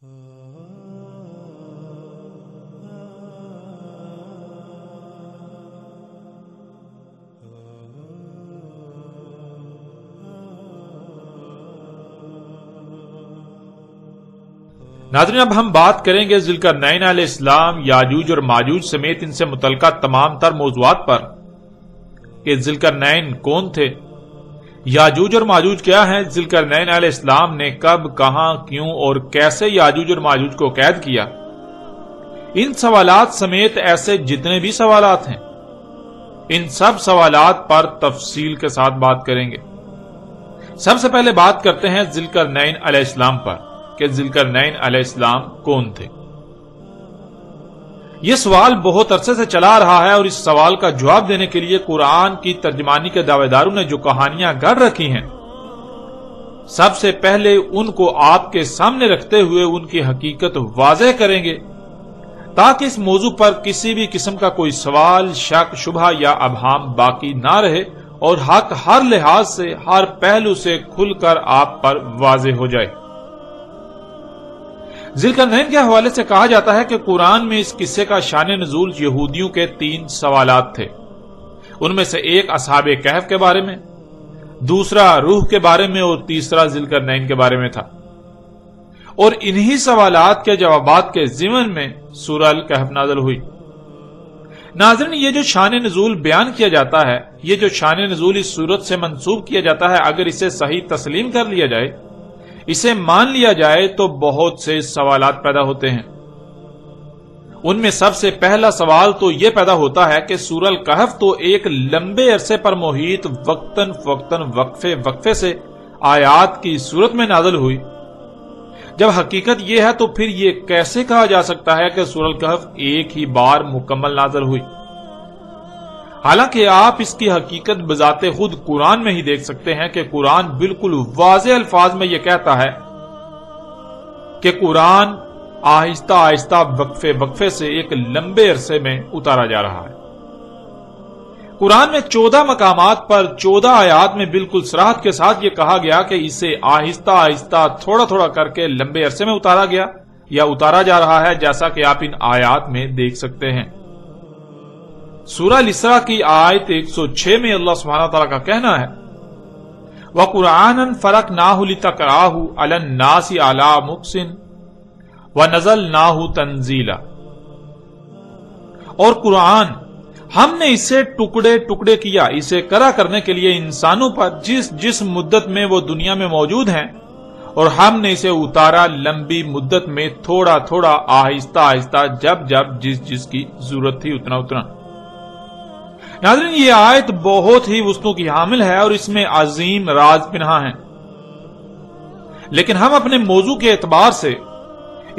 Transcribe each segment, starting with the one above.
ناظرین، اب ہم بات کریں گے ذوالقرنین علیہ السلام، یاجوج اور ماجوج سمیت ان سے متعلقہ تمام تر موضوعات پر کہ ذوالقرنین کون تھے، یاجوج اور ماجوج کیا ہیں، ذوالقرنین علیہ السلام نے کب، کہاں، کیوں اور کیسے یاجوج اور ماجوج کو قید کیا۔ ان سوالات سمیت ایسے جتنے بھی سوالات ہیں، ان سب سوالات پر تفصیل کے ساتھ بات کریں گے۔ سب سے پہلے بات کرتے ہیں ذوالقرنین علیہ السلام پر کہ ذوالقرنین علیہ السلام کون تھے۔ یہ سوال بہت عرصے سے چلا رہا ہے اور اس سوال کا جواب دینے کے لیے قرآن کی ترجمانی کے دعوے داروں نے جو کہانیاں گڑھ رکھی ہیں، سب سے پہلے ان کو آپ کے سامنے رکھتے ہوئے ان کی حقیقت واضح کریں گے تاکہ اس موضوع پر کسی بھی قسم کا کوئی سوال، شک، شبہ یا ابہام باقی نہ رہے اور حق ہر لحاظ سے، ہر پہلو سے کھل کر آپ پر واضح ہو جائے۔ ذوالقرنین کے حوالے سے کہا جاتا ہے کہ قرآن میں اس قصے کا شان نزول یہودیوں کے 3 سوالات تھے۔ ان میں سے ایک اصحاب کہف کے بارے میں، دوسرا روح کے بارے میں اور تیسرا ذوالقرنین کے بارے میں تھا، اور انہی سوالات کے جوابات کے ضمن میں سورہ الکہف نازل ہوئی۔ ناظرین، یہ جو شان نزول بیان کیا جاتا ہے، یہ جو شان نزول اس صورت سے منسوب کیا جاتا ہے، اگر اسے صحیح تسلیم کر لیا جائے، اسے مان لیا جائے تو بہت سے سوالات پیدا ہوتے ہیں۔ ان میں سب سے پہلا سوال تو یہ پیدا ہوتا ہے کہ سورہ الکہف تو ایک لمبے عرصے پر محیط وقتاً فوقتاً وقفے سے آیات کی صورت میں نازل ہوئی۔ جب حقیقت یہ ہے تو پھر یہ کیسے کہا جا سکتا ہے کہ سورہ الکہف ایک ہی بار مکمل نازل ہوئی؟ حالانکہ آپ اس کی حقیقت بذات خود قرآن میں ہی دیکھ سکتے ہیں کہ قرآن بالکل واضح الفاظ میں یہ کہتا ہے کہ قرآن آہستہ آہستہ وقفے سے ایک لمبے عرصے میں اتارا جا رہا ہے۔ قرآن میں 14 مقامات پر 14 آیات میں بالکل صراحت کے ساتھ یہ کہا گیا کہ اسے آہستہ آہستہ تھوڑا تھوڑا کر کے لمبے عرصے میں اتارا گیا یا اتارا جا رہا ہے، جیسا کہ آپ ان آیات میں دیکھ سکتے ہیں۔ سورہ الاسراء کی آیت 106 میں اللہ سبحانہ تعالیٰ کا کہنا ہے وَقُرْآنًا فَرَقْنَاهُ لِتَقْرَأَهُ عَلَى النَّاسِ عَلَى مُقْسٍ وَنَزَلْنَاهُ تَنزِيلًا، اور قرآن ہم نے اسے ٹکڑے ٹکڑے کیا اسے کرا کرنے کے لیے انسانوں پر جس مدت میں وہ دنیا میں موجود ہیں، اور ہم نے اسے اتارا لمبی مدت میں تھوڑا تھوڑا آہستہ آہستہ جب جس کی ضرورت تھی اتنا۔ ناظرین، یہ آیت بہت ہی وسعتوں کی حامل ہے اور اس میں عظیم راز پنہاں ہیں، لیکن ہم اپنے موضوع کے اعتبار سے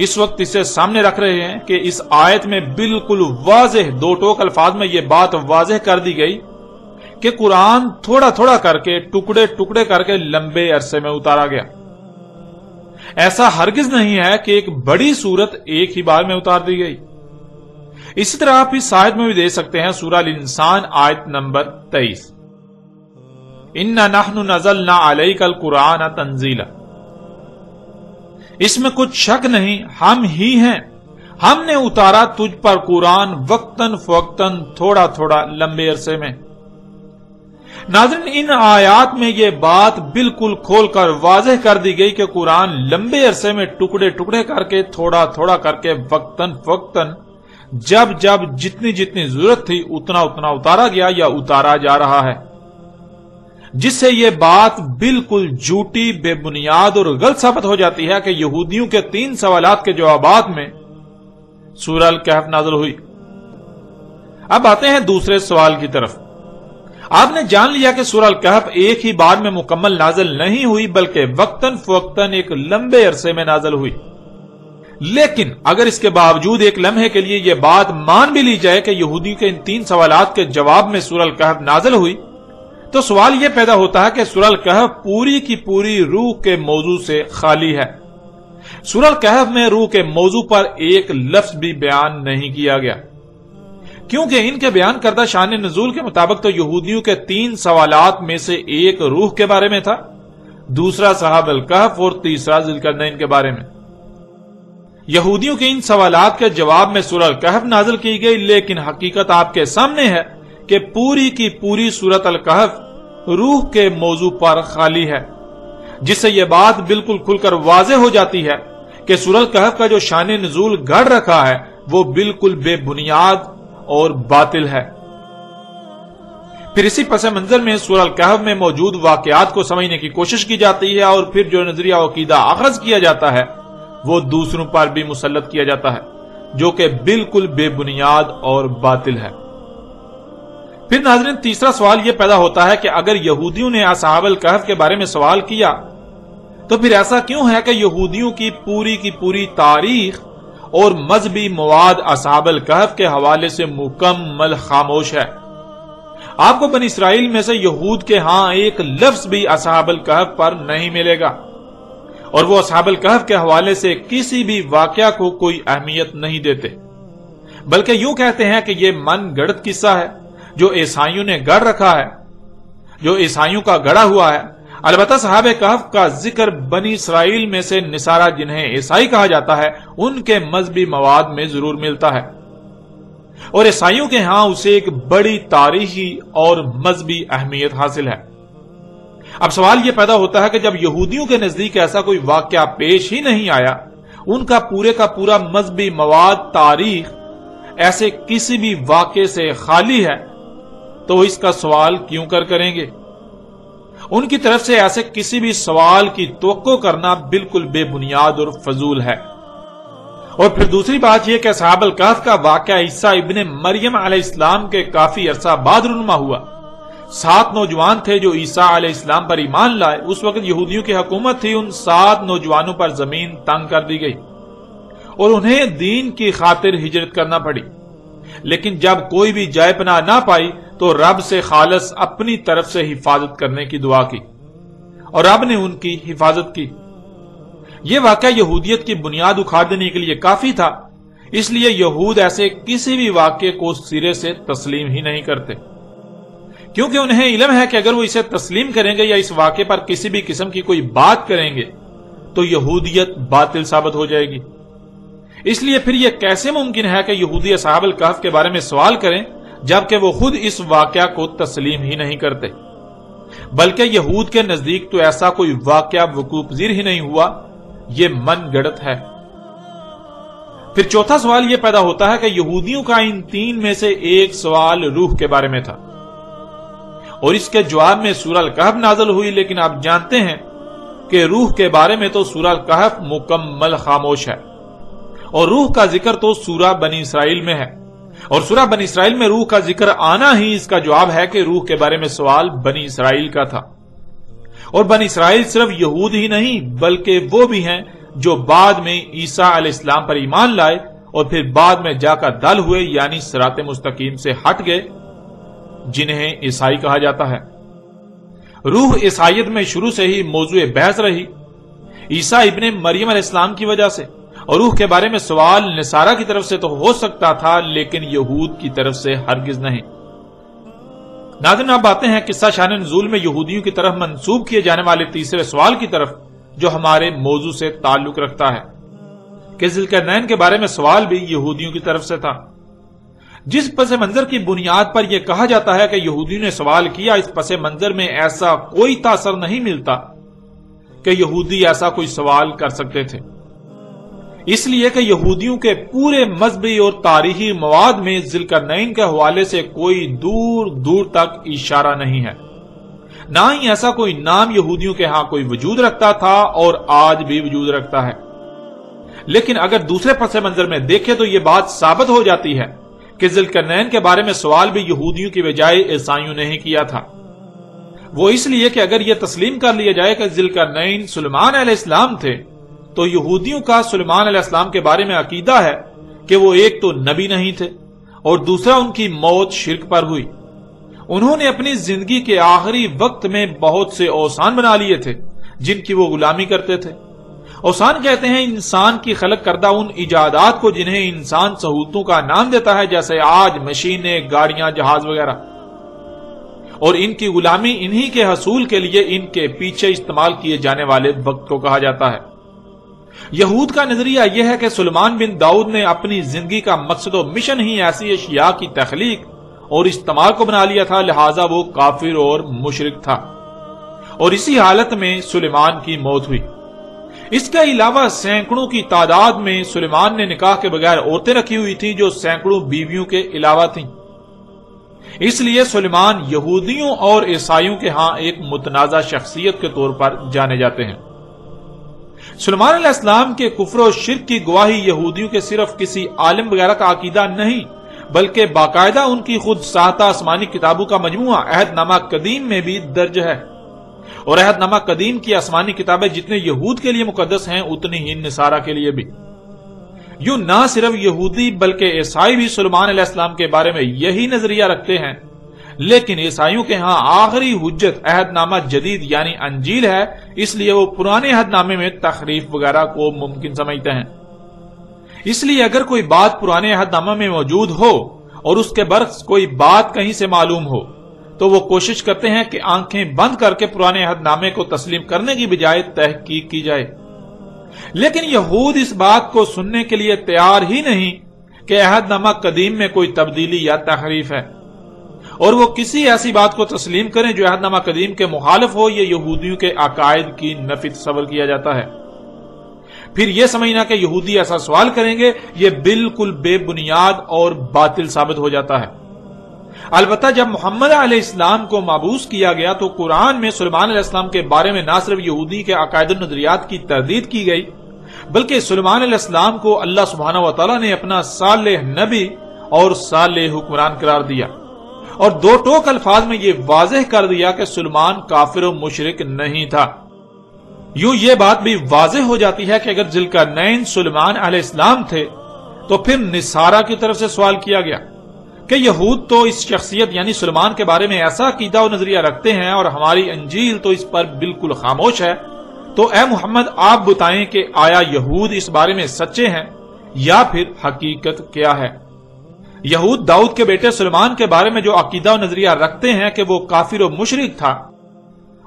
اس وقت اسے سامنے رکھ رہے ہیں کہ اس آیت میں بالکل واضح 2 ٹوک الفاظ میں یہ بات واضح کر دی گئی کہ قرآن تھوڑا تھوڑا کر کے ٹکڑے ٹکڑے کر کے لمبے عرصے میں اتارا گیا۔ ایسا ہرگز نہیں ہے کہ ایک بڑی سورت ایک ہی بار میں اتار دی گئی۔ اسی طرح آپ اس آیت میں بھی دیکھ سکتے ہیں سورہ الانسان آیت نمبر 23 اِنَّا نَحْنُ نَزَلْنَا عَلَيْكَ الْقُرْآنَ تَنزِيلًا، اس میں کچھ شک نہیں، ہم ہی ہیں، ہم نے اتارا تجھ پر قرآن وقتاً فوقتاً تھوڑا تھوڑا لمبے عرصے میں۔ ناظرین، ان آیات میں یہ بات بالکل کھول کر واضح کر دی گئی کہ قرآن لمبے عرصے میں ٹکڑے ٹکڑے کر کے تھوڑا تھوڑا کر کے وقتاً فوقتاً جب جتنی ضرورت تھی اتنا اتارا گیا یا اتارا جا رہا ہے، جس سے یہ بات بالکل جھوٹی، بے بنیاد اور غلط ثابت ہو جاتی ہے کہ یہودیوں کے 3 سوالات کے جوابات میں سورہ الکہف نازل ہوئی۔ اب آتے ہیں دوسرے سوال کی طرف۔ آپ نے جان لیا کہ سورہ الکہف ایک ہی بار میں مکمل نازل نہیں ہوئی بلکہ وقتاً فوقتاً ایک لمبے عرصے میں نازل ہوئی، لیکن اگر اس کے باوجود ایک لمحے کے لیے یہ بات مان بھی لی جائے کہ یہودی کے ان 3 سوالات کے جواب میں سورہ الکہف نازل ہوئی، تو سوال یہ پیدا ہوتا ہے کہ سورہ الکہف پوری کی پوری روح کے موضوع سے خالی ہے۔ سورہ الکہف میں روح کے موضوع پر ایک لفظ بھی بیان نہیں کیا گیا، کیونکہ ان کے بیان کردہ شان نزول کے مطابق تو یہودیوں کے 3 سوالات میں سے ایک روح کے بارے میں تھا، دوسرا صحاب الکہف اور تیسرا ذوالقرنین کے بارے میں۔ یہودیوں کے ان سوالات کے جواب میں سورہ الکہف نازل کی گئی، لیکن حقیقت آپ کے سامنے ہے کہ پوری کی پوری سورۃ الکہف روح کے موضوع پر خالی ہے، جس سے یہ بات بالکل کھل کر واضح ہو جاتی ہے کہ سورۃ الکہف کا جو شان نزول گھڑ رکھا ہے وہ بالکل بے بنیاد اور باطل ہے۔ پھر اسی پس منظر میں سورۃ الکہف میں موجود واقعات کو سمجھنے کی کوشش کی جاتی ہے، اور پھر جو نظریہ و عقیدہ اخذ کیا جاتا ہے وہ دوسروں پر بھی مسلط کیا جاتا ہے، جو کہ بالکل بے بنیاد اور باطل ہے۔ پھر ناظرین، تیسرا سوال یہ پیدا ہوتا ہے کہ اگر یہودیوں نے اصحاب الکہف کے بارے میں سوال کیا تو پھر ایسا کیوں ہے کہ یہودیوں کی پوری تاریخ اور مذہبی مواد اصحاب الکہف کے حوالے سے مکمل خاموش ہے؟ آپ کو بنی اسرائیل میں سے یہود کے ہاں ایک لفظ بھی اصحاب الکہف پر نہیں ملے گا، اور وہ اصحاب الکہف کے حوالے سے کسی بھی واقعہ کو کوئی اہمیت نہیں دیتے، بلکہ یوں کہتے ہیں کہ یہ من گڑت قصہ ہے جو عیسائیوں نے گڑھ رکھا ہے، جو عیسائیوں کا گڑھا ہوا ہے۔ البتہ اصحاب کہف کا ذکر بنی اسرائیل میں سے نصارہ جنہیں عیسائی کہا جاتا ہے ان کے مذہبی مواد میں ضرور ملتا ہے، اور عیسائیوں کے ہاں اسے ایک بڑی تاریخی اور مذہبی اہمیت حاصل ہے۔ اب سوال یہ پیدا ہوتا ہے کہ جب یہودیوں کے نزدیک ایسا کوئی واقعہ پیش ہی نہیں آیا، ان کا پورا مذہبی مواد، تاریخ ایسے کسی بھی واقعے سے خالی ہے، تو اس کا سوال کیوں کریں گے؟ ان کی طرف سے ایسے کسی بھی سوال کی توقع کرنا بالکل بے بنیاد اور فضول ہے۔ اور پھر دوسری بات یہ کہ اصحاب الکہف کا واقعہ عیسیٰ ابن مریم علیہ السلام کے کافی عرصہ بعد رونما ہوا۔ 7 نوجوان تھے جو عیسیٰ علیہ السلام پر ایمان لائے۔ اس وقت یہودیوں کی حکومت تھی، ان 7 نوجوانوں پر زمین تنگ کر دی گئی اور انہیں دین کی خاطر ہجرت کرنا پڑی، لیکن جب کوئی بھی جائے پناہ نہ پائی تو رب سے خالص اپنی طرف سے حفاظت کرنے کی دعا کی، اور رب نے ان کی حفاظت کی۔ یہ واقعہ یہودیت کی بنیاد اکھاڑ دینے کے لیے کافی تھا، اس لیے یہود ایسے کسی بھی واقعے کو سرے سے تسلیم ہی نہیں کرتے، کیونکہ انہیں علم ہے کہ اگر وہ اسے تسلیم کریں گے یا اس واقعے پر کسی بھی قسم کی کوئی بات کریں گے تو یہودیت باطل ثابت ہو جائے گی۔ اس لیے پھر یہ کیسے ممکن ہے کہ یہودی اصحاب الکہف کے بارے میں سوال کریں جبکہ وہ خود اس واقعہ کو تسلیم ہی نہیں کرتے، بلکہ یہود کے نزدیک تو ایسا کوئی واقعہ وقوع پذیر ہی نہیں ہوا، یہ من گڑت ہے۔ پھر چوتھا سوال یہ پیدا ہوتا ہے کہ یہودیوں کا ان 3 میں سے ایک سوال روح کے بارے میں تھا، اور اس کے جواب میں سورہ الکہف نازل ہوئی، لیکن آپ جانتے ہیں کہ روح کے بارے میں تو سورہ الکہف مکمل خاموش ہے، اور روح کا ذکر تو سورہ بنی اسرائیل میں ہے، اور سورہ بنی اسرائیل میں روح کا ذکر آنا ہی اس کا جواب ہے کہ روح کے بارے میں سوال بنی اسرائیل کا تھا۔ اور بنی اسرائیل صرف یہود ہی نہیں بلکہ وہ بھی ہیں جو بعد میں عیسیٰ علیہ السلام پر ایمان لائے اور پھر بعد میں جا کر دل ہوئے، یعنی صراط مستقیم سے ہٹ گئے، جنہیں عیسائی کہا جاتا ہے۔ روح عیسائیت میں شروع سے ہی موضوع بحث رہی، عیسیٰ ابن مریم علیہ السلام کی وجہ سے، اور روح کے بارے میں سوال نصارہ کی طرف سے تو ہو سکتا تھا لیکن یہود کی طرف سے ہرگز نہیں۔ ناظرین، اب آتے ہیں قصہ شان نزول میں یہودیوں کی طرف منسوب کیے جانے والے تیسرے سوال کی طرف، جو ہمارے موضوع سے تعلق رکھتا ہے کہ ذوالقرنین کے بارے میں سوال بھی یہودیوں کی طرف سے تھا۔ جس پس منظر کی بنیاد پر یہ کہا جاتا ہے کہ یہودیوں نے سوال کیا، اس پس منظر میں ایسا کوئی تاثر نہیں ملتا کہ یہودی ایسا کوئی سوال کر سکتے تھے، اس لیے کہ یہودیوں کے پورے مذہبی اور تاریخی مواد میں ذوالقرنین کے حوالے سے کوئی دور تک اشارہ نہیں ہے، نہ ہی ایسا کوئی نام یہودیوں کے ہاں کوئی وجود رکھتا تھا اور آج بھی وجود رکھتا ہے۔ لیکن اگر دوسرے پس منظر میں دیکھیں تو یہ بات ثابت ہو جاتی ہے کہ ذوالقرنین کے بارے میں سوال بھی یہودیوں کی بجائے عیسائیوں نے ہی کیا تھا۔ وہ اس لیے کہ اگر یہ تسلیم کر لیا جائے کہ ذوالقرنین سلیمان علیہ السلام تھے تو یہودیوں کا سلیمان علیہ السلام کے بارے میں عقیدہ ہے کہ وہ ایک تو نبی نہیں تھے اور دوسرا ان کی موت شرک پر ہوئی۔ انہوں نے اپنی زندگی کے آخری وقت میں بہت سے اوثان بنا لیے تھے جن کی وہ غلامی کرتے تھے۔ اوثان کہتے ہیں انسان کی خلق کردہ ان ایجادات کو جنہیں انسان سہولتوں کا نام دیتا ہے، جیسے آج مشینیں، گاڑیاں، جہاز وغیرہ، اور ان کی غلامی انہی کے حصول کے لیے ان کے پیچھے استعمال کیے جانے والے وقت کو کہا جاتا ہے۔ یہود کا نظریہ یہ ہے کہ سلیمان بن داؤد نے اپنی زندگی کا مقصد و مشن ہی ایسی اشیاء کی تخلیق اور استعمال کو بنا لیا تھا، لہذا وہ کافر اور مشرک تھا، اور اسی حالت میں سلیمان کی موت ہوئی۔ اس کے علاوہ سینکڑوں کی تعداد میں سلیمان نے نکاح کے بغیر عورتیں رکھی ہوئی تھیں جو سینکڑوں بیویوں کے علاوہ تھیں۔ اس لیے سلیمان یہودیوں اور عیسائیوں کے ہاں ایک متنازع شخصیت کے طور پر جانے جاتے ہیں۔ سلیمان علیہ السلام کے کفر و شرک کی گواہی یہودیوں کے صرف کسی عالم وغیرہ کا عقیدہ نہیں بلکہ باقاعدہ ان کی خود ساختہ آسمانی کتابوں کا مجموعہ عہد نامہ قدیم میں بھی درج ہے، اور عہد نامہ قدیم کی آسمانی کتابیں جتنے یہود کے لیے مقدس ہیں اتنی ہی نصارہ کے لیے بھی۔ یوں نہ صرف یہودی بلکہ عیسائی بھی سلیمان علیہ السلام کے بارے میں یہی نظریہ رکھتے ہیں، لیکن عیسائیوں کے ہاں آخری حجت عہد نامہ جدید یعنی انجیل ہے، اس لیے وہ پرانے عہد نامے میں تحریف وغیرہ کو ممکن سمجھتے ہیں۔ اس لیے اگر کوئی بات پرانے عہد نامہ میں موجود ہو اور اس کے برعکس کوئی بات کہیں سے معلوم ہو تو وہ کوشش کرتے ہیں کہ آنکھیں بند کر کے پرانے عہد نامے کو تسلیم کرنے کی بجائے تحقیق کی جائے، لیکن یہود اس بات کو سننے کے لیے تیار ہی نہیں کہ عہد نامہ قدیم میں کوئی تبدیلی یا تحریف ہے، اور وہ کسی ایسی بات کو تسلیم کریں جو عہد نامہ قدیم کے مخالف ہو، یہ یہودیوں کے عقائد کی نفی تصور کیا جاتا ہے۔ پھر یہ سمجھنا کہ یہودی ایسا سوال کریں گے یہ بالکل بے بنیاد اور باطل ثابت ہو جاتا ہے۔ البتہ جب محمد علیہ السلام کو مبعوث کیا گیا تو قرآن میں سلیمان علیہ السلام کے بارے میں نہ صرف یہودی کے عقائد و نظریات کی تردید کی گئی بلکہ سلیمان علیہ السلام کو اللہ سبحانہ و تعالیٰ نے اپنا صالح نبی اور صالح حکمران قرار دیا، اور دو ٹوک الفاظ میں یہ واضح کر دیا کہ سلیمان کافر و مشرک نہیں تھا۔ یوں یہ بات بھی واضح ہو جاتی ہے کہ اگر ذوالقرنین سلیمان علیہ السلام تھے تو پھر نصارہ کی طرف سے سوال کیا گیا کہ یہود تو اس شخصیت یعنی سلیمان کے بارے میں ایسا عقیدہ و نظریہ رکھتے ہیں اور ہماری انجیل تو اس پر بالکل خاموش ہے، تو اے محمد آپ بتائیں کہ آیا یہود اس بارے میں سچے ہیں یا پھر حقیقت کیا ہے؟ یہود داؤد کے بیٹے سلیمان کے بارے میں جو عقیدہ و نظریہ رکھتے ہیں کہ وہ کافر و مشرک تھا،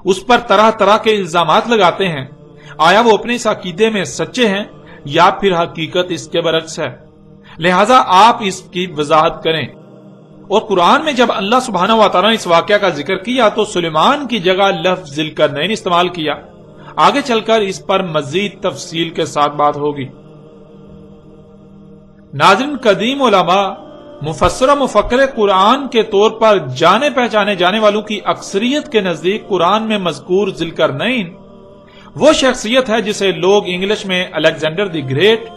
اس پر طرح طرح کے الزامات لگاتے ہیں، آیا وہ اپنے اس عقیدے میں سچے ہیں یا پھر حقیقت اس کے برعکس ہے؟ لہٰذا آپ اس کی وضاحت کریں۔ اور قرآن میں جب اللہ سبحانہ و تعالیٰ نے اس واقعہ کا ذکر کیا تو سلیمان کی جگہ لفظ ذوالقرنین استعمال کیا۔ آگے چل کر اس پر مزید تفصیل کے ساتھ بات ہوگی۔ ناظرین، قدیم علماء مفسر و مفکر قرآن کے طور پر جانے پہچانے جانے والوں کی اکثریت کے نزدیک قرآن میں مذکور ذوالقرنین وہ شخصیت ہے جسے لوگ انگلش میں الیگزینڈر دی گریٹ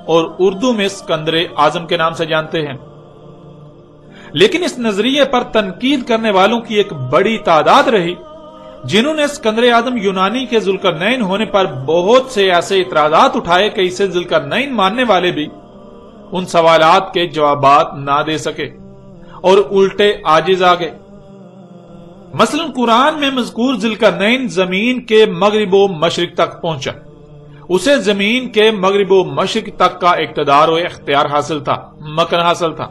اور اردو میں اسکندر اعظم کے نام سے جانتے ہیں، لیکن اس نظریے پر تنقید کرنے والوں کی ایک بڑی تعداد رہی جنہوں نے اسکندر اعظم یونانی کے ذوالقرنین ہونے پر بہت سے ایسے اعتراضات اٹھائے کہ اسے ذوالقرنین ماننے والے بھی ان سوالات کے جوابات نہ دے سکے اور الٹے عاجز آ گئے۔ مثلا قرآن میں مذکور ذوالقرنین زمین کے مغرب و مشرق تک پہنچا، اسے زمین کے مغرب و مشرق تک کا اقتدار و اختیار حاصل تھا، مکن حاصل تھا،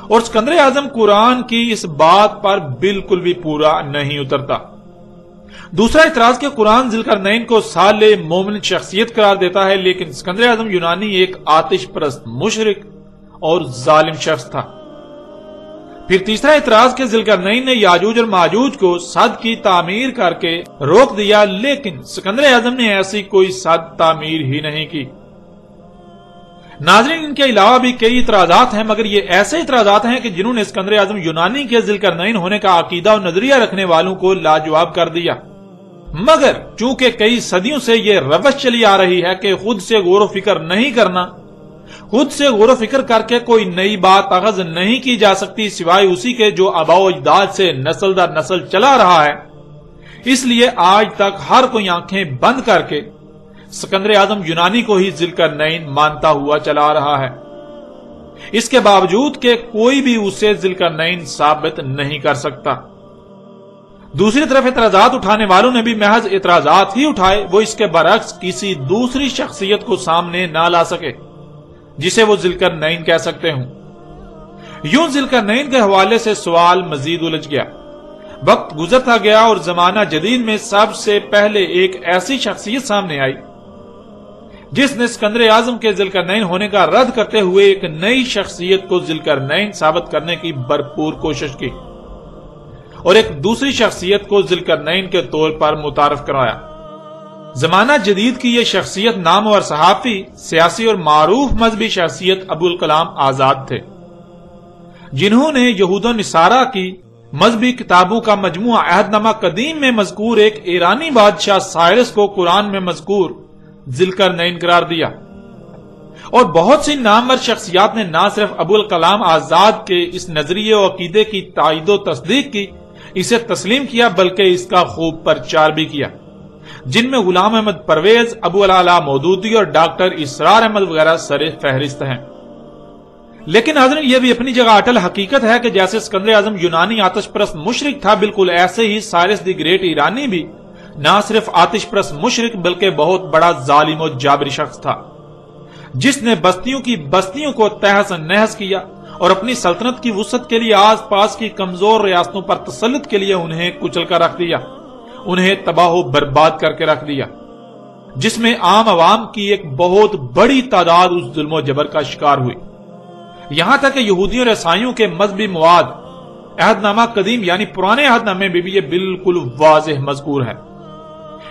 اور اسکندر اعظم قرآن کی اس بات پر بالکل بھی پورا نہیں اترتا۔ دوسرا اعتراض کہ قرآن ذوالقرنین کو صالح مومن شخصیت قرار دیتا ہے، لیکن اسکندر اعظم یونانی ایک آتش پرست مشرک اور ظالم شخص تھا۔ پھر تیسرا اعتراض کہ ذوالقرنین نے یاجوج اور ماجوج کو سد کی تعمیر کر کے روک دیا، لیکن اسکندر اعظم نے ایسی کوئی سد تعمیر ہی نہیں کی۔ ناظرین، ان کے علاوہ بھی کئی اعتراضات ہیں، مگر یہ ایسے اعتراضات ہیں کہ جنہوں نے اسکندر اعظم یونانی کے ذوالقرنین ہونے کا عقیدہ و نظریہ رکھنے والوں کو لاجواب کر دیا۔ مگر چونکہ کئی صدیوں سے یہ روش چلی آ رہی ہے کہ خود سے غور و فکر نہیں کرنا، خود سے غور و فکر کر کے کوئی نئی بات اخذ نہیں کی جا سکتی سوائے اسی کے جو آباء و اجداد سے نسل در نسل چلا رہا ہے، اس لیے آج تک ہر کوئی آنکھیں بند کر کے اسکندر اعظم یونانی کو ہی ذوالقرنین مانتا ہوا چلا رہا ہے، اس کے باوجود کہ کوئی بھی اسے ذوالقرنین ثابت نہیں کر سکتا۔ دوسری طرف اعتراضات اٹھانے والوں نے بھی محض اعتراضات ہی اٹھائے، وہ اس کے برعکس کسی دوسری شخصیت کو سامنے نہ لا سکے جسے وہ ذوالقرنین کہہ سکتے ہوں۔ یوں ذوالقرنین کے حوالے سے سوال مزید الجھ گیا، وقت گزرتا گیا اور زمانہ جدید میں سب سے پہلے ایک ایسی شخصیت سامنے آئی جس نے اسکندر اعظم کے ذوالقرنین ہونے کا رد کرتے ہوئے ایک نئی شخصیت کو ذوالقرنین ثابت کرنے کی بھرپور کوشش کی اور ایک دوسری شخصیت کو ذوالقرنین کے طور پر متعارف کروایا۔ زمانہ جدید کی یہ شخصیت نامور صحافی، سیاسی اور معروف مذہبی شخصیت ابوالکلام آزاد تھے، جنہوں نے یہود و نصارہ کی مذہبی کتابوں کا مجموعہ عہد نامہ قدیم میں مذکور ایک ایرانی بادشاہ سائرس کو قرآن میں مذکور ذوالقرنین قرار دیا، اور بہت سی نامور شخصیات نے نہ صرف ابوالکلام آزاد کے اس نظریے و عقیدے کی تائید و تصدیق کی، اسے تسلیم کیا، بلکہ اس کا خوب پرچار بھی کیا، جن میں غلام احمد پرویز، ابو العلا مودودی اور ڈاکٹر اسرار احمد وغیرہ سر فہرست ہیں۔ لیکن حضرت یہ بھی اپنی جگہ اٹل حقیقت ہے کہ جیسے اسکندر اعظم یونانی آتش پرست مشرک تھا، بالکل ایسے ہی سائرس دی گریٹ ایرانی بھی نہ صرف آتش پرست مشرک بلکہ بہت بڑا ظالم و جابری شخص تھا، جس نے بستیوں کی بستیوں کو تہس نہس کیا اور اپنی سلطنت کی وسعت کے لیے آس پاس کی کمزور ریاستوں پر تسلط کے لیے انہیں کچل کر رکھ دیا، انہیں تباہ و برباد کر کے رکھ دیا، جس میں عام عوام کی ایک بہت بڑی تعداد اس ظلم و جبر کا شکار ہوئی، یہاں تک کہ یہودیوں اور عیسائیوں کے مذہبی مواد عہد نامہ قدیم یعنی پرانے عہد نامے میں بھی یہ بالکل واضح مذکور ہے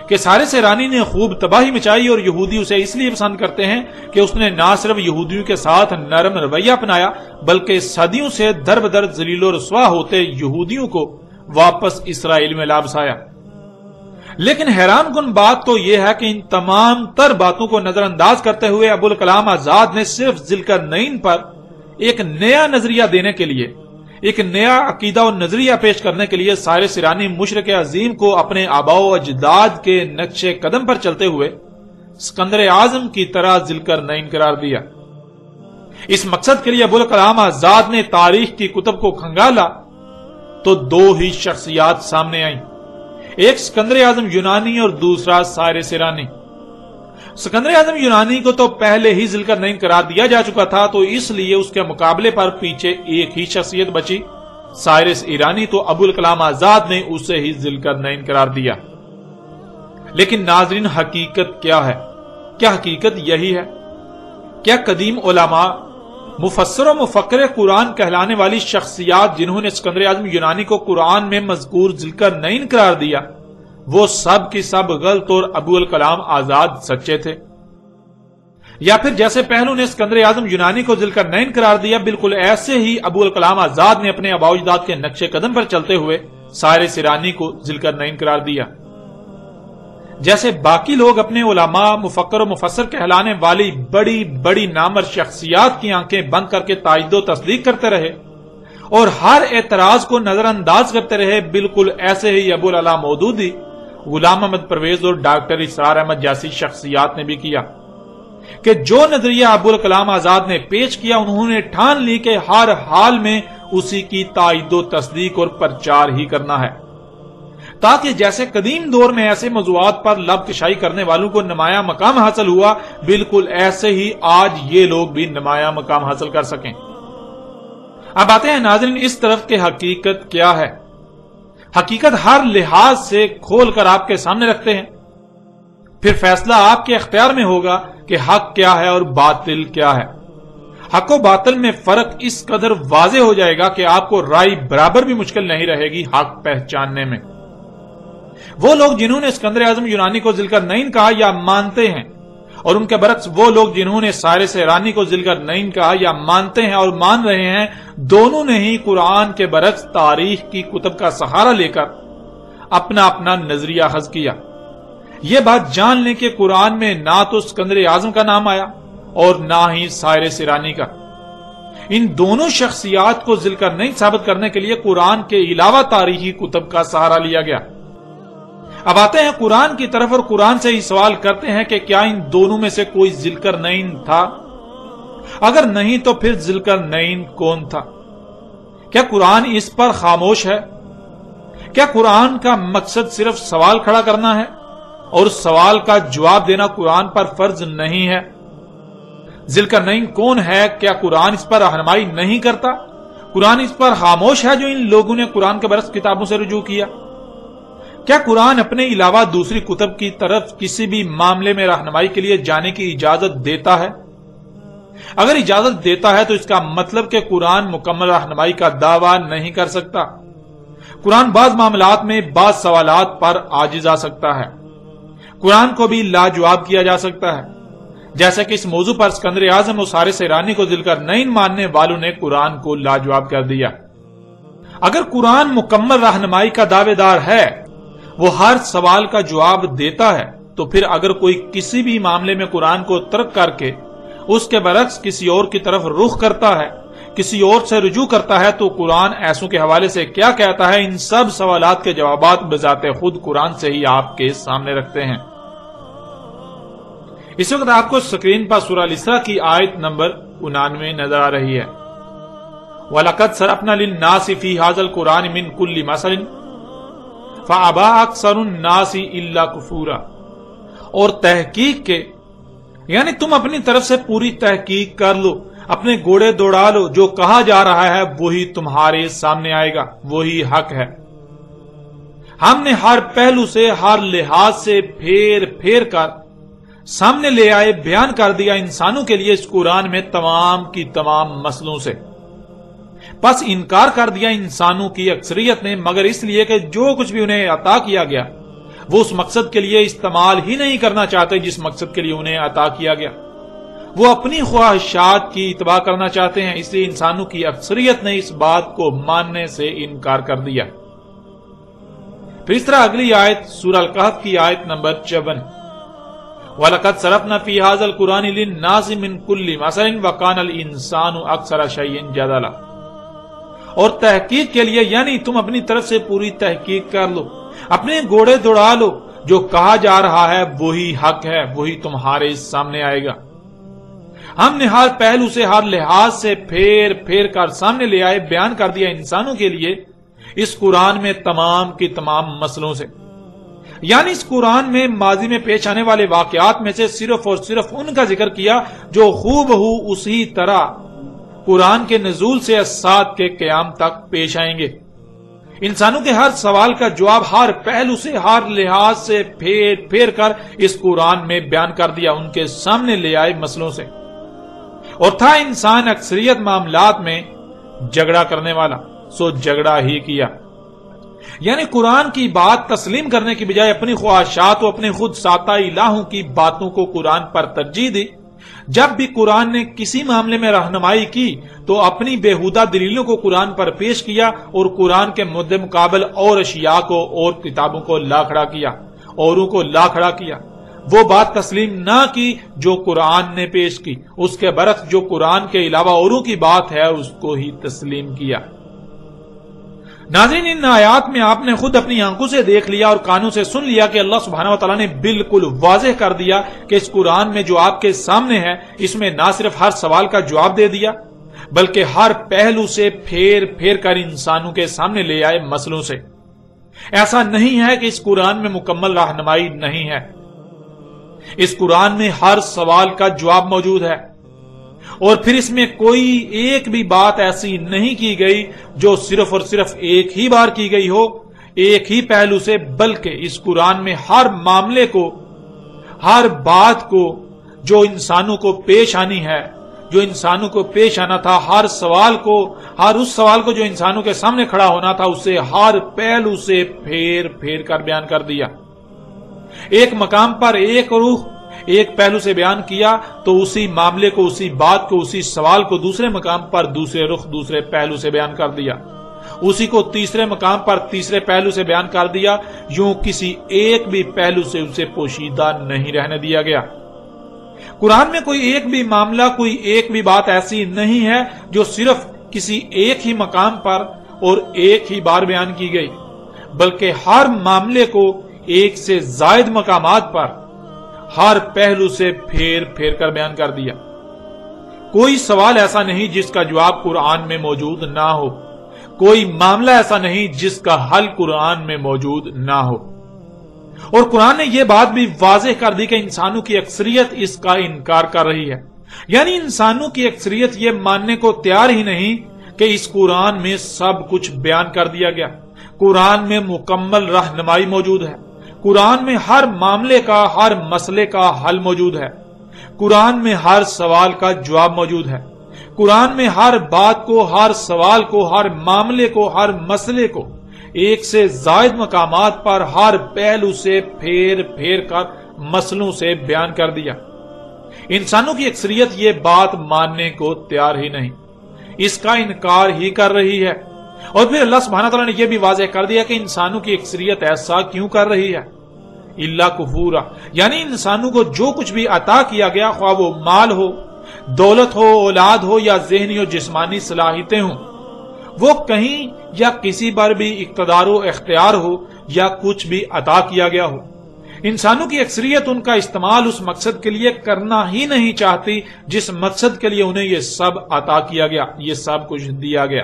کہ سائرس ایرانی نے خوب تباہی مچائی، اور یہودی اسے اس لیے پسند کرتے ہیں کہ اس نے نہ صرف یہودیوں کے ساتھ نرم رویہ اپنایا بلکہ صدیوں سے در بدر ذلیل و رسوا ہوتے یہودیوں کو واپس اسرائیل میں لا بسایا۔ لیکن حیران کن بات تو یہ ہے کہ ان تمام تر باتوں کو نظر انداز کرتے ہوئے ابوالکلام آزاد نے صرف ذوالقرنین پر ایک نیا نظریہ دینے کے لیے، ایک نیا عقیدہ و نظریہ پیش کرنے کے لیے سائرس ایرانی مشرک عظیم کو اپنے آباء و اجداد کے نقش قدم پر چلتے ہوئے اسکندر اعظم کی طرح ذوالقرنین قرار دیا۔ اس مقصد کے لیے ابوالکلام آزاد نے تاریخ کی کتب کو کھنگالا تو دو ہی شخصیات سامنے آئیں، ایک اسکندر اعظم یونانی اور دوسرا سائرس ایرانی۔ اسکندر اعظم یونانی کو تو پہلے ہی ذوالقرنین قرار دیا جا چکا تھا، تو اس لیے اس کے مقابلے پر پیچھے ایک ہی شخصیت بچی، سائرس ایرانی، تو ابوالکلام آزاد نے اسے ہی ذوالقرنین قرار دیا۔ لیکن ناظرین، حقیقت کیا ہے؟ کیا حقیقت یہی ہے؟ کیا قدیم علماء، مفسر و مفکر قرآن کہلانے والی شخصیات جنہوں نے اسکندر اعظم یونانی کو قرآن میں مذکور ذوالقرنین قرار دیا، وہ سب کی سب غلط اور ابوالکلام آزاد سچے تھے؟ یا پھر جیسے پہلو نے اسکندر اعظم یونانی کو ذوالقرنین قرار دیا، بالکل ایسے ہی ابوالکلام آزاد نے اپنے آباء و اجداد کے نقش قدم پر چلتے ہوئے سائرس ایرانی کو ذوالقرنین قرار دیا؟ جیسے باقی لوگ اپنے علماء، مفکر و مفسر کہلانے والی بڑی بڑی نامور شخصیات کی آنکھیں بند کر کے تائید و تصدیق کرتے رہے اور ہر اعتراض کو نظر انداز کرتے رہے، بالکل ایسے ہی ابو العلا مودودی، غلام احمد پرویز اور ڈاکٹر اسرار احمد جیسی شخصیات نے بھی کیا کہ جو نظریہ ابوالکلام آزاد نے پیش کیا، انہوں نے ٹھان لی کہ ہر حال میں اسی کی تائید و تصدیق اور پرچار ہی کرنا ہے، تاکہ جیسے قدیم دور میں ایسے موضوعات پر لب کشائی کرنے والوں کو نمایاں مقام حاصل ہوا، بالکل ایسے ہی آج یہ لوگ بھی نمایاں مقام حاصل کر سکیں۔ اب آتے ہیں ناظرین اس طرف کہ حقیقت کیا ہے۔ حقیقت ہر لحاظ سے کھول کر آپ کے سامنے رکھتے ہیں، پھر فیصلہ آپ کے اختیار میں ہوگا کہ حق کیا ہے اور باطل کیا ہے۔ حق و باطل میں فرق اس قدر واضح ہو جائے گا کہ آپ کو رائے برابر بھی مشکل نہیں رہے گی حق پہچاننے میں۔ وہ لوگ جنہوں نے اسکندر اعظم یونانی کو ذوالقرنین کہا یا مانتے ہیں، اور ان کے برعکس وہ لوگ جنہوں نے سائرس ایرانی کو ذوالقرنین کہا یا مانتے ہیں اور مان رہے ہیں، دونوں نے ہی قرآن کے برعکس تاریخ کی کتب کا سہارا لے کر اپنا اپنا نظریہ اخذ کیا۔ یہ بات جان لیں کہ قرآن میں نہ تو اسکندر اعظم کا نام آیا اور نہ ہی سائرس ایرانی کا۔ ان دونوں شخصیات کو ذوالقرنین ثابت کرنے کے لیے قرآن کے علاوہ تاریخی کتب کا سہارا لیا گیا۔ اب آتے ہیں قرآن کی طرف اور قرآن سے ہی سوال کرتے ہیں کہ کیا ان دونوں میں سے کوئی ذوالقرنین تھا؟ اگر نہیں تو پھر ذوالقرنین کون تھا؟ کیا قرآن اس پر خاموش ہے؟ کیا قرآن کا مقصد صرف سوال کھڑا کرنا ہے اور اس سوال کا جواب دینا قرآن پر فرض نہیں ہے؟ ذوالقرنین کون ہے؟ کیا قرآن اس پر رہنمائی نہیں کرتا؟ قرآن اس پر خاموش ہے جو ان لوگوں نے قرآن کے برعکس کتابوں سے رجوع کیا؟ کیا قرآن اپنے علاوہ دوسری کتب کی طرف کسی بھی معاملے میں رہنمائی کے لیے جانے کی اجازت دیتا ہے؟ اگر اجازت دیتا ہے تو اس کا مطلب کہ قرآن مکمل رہنمائی کا دعویٰ نہیں کر سکتا۔ قرآن بعض معاملات میں بعض سوالات پر عاجز آ سکتا ہے۔ قرآن کو بھی لاجواب کیا جا سکتا ہے، جیسا کہ اس موضوع پر اسکندر اعظم اور سارے سیرانی کو ذل کر نہیں ماننے والوں نے قرآن کو لاجواب کر دیا۔ اگر قرآن مکمل رہنمائی کا دعوے دار ہے، وہ ہر سوال کا جواب دیتا ہے، تو پھر اگر کوئی کسی بھی معاملے میں قرآن کو ترک کر کے اس کے برعکس کسی اور کی طرف رخ کرتا ہے، کسی اور سے رجوع کرتا ہے، تو قرآن ایسوں کے حوالے سے کیا کہتا ہے؟ ان سب سوالات کے جوابات بذات خود قرآن سے ہی آپ کے سامنے رکھتے ہیں۔ اس وقت آپ کو سکرین پر سورہ الاسراء کی آیت نمبر 99 نظر آ رہی ہے۔ وَلَقَدْ صَرَفْنَا لِلنَّاسِ فِي هَذَا الْقُرْآنِ مِنْ كُلِّ مَثَلٍ فَأَبَىٰ أَكْثَرُ النَّاسِ إِلَّا كُفُورًا، اور تحقیق کے یعنی تم اپنی طرف سے پوری تحقیق کر لو، اپنے گھوڑے دوڑا لو، جو کہا جا رہا ہے وہی تمہارے سامنے آئے گا، وہی حق ہے۔ ہم نے ہر پہلو سے، ہر لحاظ سے پھیر پھیر کر سامنے لے آئے، بیان کر دیا انسانوں کے لیے اس قرآن میں تمام کی تمام مسئلوں سے۔ پس انکار کر دیا انسانوں کی اکثریت نے، مگر اس لیے کہ جو کچھ بھی انہیں عطا کیا گیا وہ اس مقصد کے لیے استعمال ہی نہیں کرنا چاہتے جس مقصد کے لیے انہیں عطا کیا گیا، وہ اپنی خواہشات کی اتباع کرنا چاہتے ہیں، اس لیے انسانوں کی اکثریت نے اس بات کو ماننے سے انکار کر دیا۔ پھر اس طرح اگلی آیت سورہ الکہف کی آیت نمبر 54، وَلَقَدْ صَرَفْنَا فِي هَذَا الْقُرْآنِ لِلنَّاسِ مِنْ كُلِّ مَثَلٍ وَكَانَ الْإِنسَانُ أَكْثَرَ شَيْءٍ جَدَلًا، اور تحقیق کے لیے یعنی تم اپنی طرف سے پوری تحقیق کر لو، اپنے گھوڑے دوڑا لو، جو کہا جا رہا ہے وہی حق ہے، وہی تمہارے سامنے آئے گا۔ ہم نے ہر پہلو سے، ہر لحاظ سے پھیر پھیر کر سامنے لے آئے، بیان کر دیا انسانوں کے لیے اس قرآن میں تمام کی تمام مسئلوں سے، یعنی اس قرآن میں ماضی میں پیش آنے والے واقعات میں سے صرف اور صرف ان کا ذکر کیا جو خوب ہو اسی طرح قرآن کے نزول سے اسات کے قیام تک پیش آئیں گے۔ انسانوں کے ہر سوال کا جواب ہر پہلو سے، ہر لحاظ سے پھیر پھیر کر اس قرآن میں بیان کر دیا، ان کے سامنے لے آئے مسئلوں سے۔ اور تھا انسان اکثریت معاملات میں جھگڑا کرنے والا، سو جھگڑا ہی کیا، یعنی قرآن کی بات تسلیم کرنے کی بجائے اپنی خواہشات و اپنے خود ساتہ الہوں کی باتوں کو قرآن پر ترجیح دی۔ جب بھی قرآن نے کسی معاملے میں رہنمائی کی تو اپنی بےہودہ دلیلوں کو قرآن پر پیش کیا اور قرآن کے مد مقابل اور اشیاء کو اور کتابوں کو لا کھڑا کیا، اوروں کو لا کھڑا کیا، وہ بات تسلیم نہ کی جو قرآن نے پیش کی، اس کے برعکس جو قرآن کے علاوہ اوروں کی بات ہے اس کو ہی تسلیم کیا۔ ناظرین، ان آیات میں آپ نے خود اپنی آنکھوں سے دیکھ لیا اور کانوں سے سن لیا کہ اللہ سبحانہ وتعالی نے بالکل واضح کر دیا کہ اس قرآن میں جو آپ کے سامنے ہے، اس میں نہ صرف ہر سوال کا جواب دے دیا بلکہ ہر پہلو سے پھیر پھیر کر انسانوں کے سامنے لے آئے مسئلوں سے۔ ایسا نہیں ہے کہ اس قرآن میں مکمل رہنمائی نہیں ہے، اس قرآن میں ہر سوال کا جواب موجود ہے، اور پھر اس میں کوئی ایک بھی بات ایسی نہیں کی گئی جو صرف اور صرف ایک ہی بار کی گئی ہو، ایک ہی پہلو سے، بلکہ اس قرآن میں ہر معاملے کو، ہر بات کو جو انسانوں کو پیش آنی ہے، جو انسانوں کو پیش آنا تھا، ہر سوال کو، ہر اس سوال کو جو انسانوں کے سامنے کھڑا ہونا تھا، اسے ہر پہلو سے پھیر پھیر کر بیان کر دیا۔ ایک مقام پر ایک روح ایک پہلو سے بیان کیا تو اسی معاملے کو، اسی بات کو، اسی سوال کو دوسرے مقام پر دوسرے رخ، دوسرے پہلو سے بیان کر دیا، اسی کو تیسرے مقام پر تیسرے پہلو سے بیان کر دیا، یوں کسی ایک بھی پہلو سے اسے پوشیدہ نہیں رہنے دیا گیا۔ قرآن میں کوئی ایک بھی معاملہ، کوئی ایک بھی بات ایسی نہیں ہے جو صرف کسی ایک ہی مقام پر اور ایک ہی بار بیان کی گئی، بلکہ ہر معاملے کو ایک سے زائد مقامات پر ہر پہلو سے پھیر پھیر کر بیان کر دیا۔ کوئی سوال ایسا نہیں جس کا جواب قرآن میں موجود نہ ہو، کوئی معاملہ ایسا نہیں جس کا حل قرآن میں موجود نہ ہو۔ اور قرآن نے یہ بات بھی واضح کر دی کہ انسانوں کی اکثریت اس کا انکار کر رہی ہے، یعنی انسانوں کی اکثریت یہ ماننے کو تیار ہی نہیں کہ اس قرآن میں سب کچھ بیان کر دیا گیا۔ قرآن میں مکمل رہنمائی موجود ہے، قرآن میں ہر معاملے کا، ہر مسئلے کا حل موجود ہے، قرآن میں ہر سوال کا جواب موجود ہے، قرآن میں ہر بات کو، ہر سوال کو، ہر معاملے کو، ہر مسئلے کو ایک سے زائد مقامات پر ہر پہلو سے پھیر پھیر کر مسئلوں سے بیان کر دیا۔ انسانوں کی اکثریت یہ بات ماننے کو تیار ہی نہیں، اس کا انکار ہی کر رہی ہے، اور پھر اللہ سبحانہ تعالیٰ نے یہ بھی واضح کر دیا کہ انسانوں کی اکثریت ایسا کیوں کر رہی ہے، الا کفورا، یعنی انسانوں کو جو کچھ بھی عطا کیا گیا، خواہ وہ مال ہو، دولت ہو، اولاد ہو، یا ذہنی اور جسمانی صلاحیتیں ہوں، وہ کہیں یا کسی پر بھی اقتدار و اختیار ہو یا کچھ بھی عطا کیا گیا ہو، انسانوں کی اکثریت ان کا استعمال اس مقصد کے لیے کرنا ہی نہیں چاہتی جس مقصد کے لیے انہیں یہ سب عطا کیا گیا، یہ سب کچھ دیا گیا۔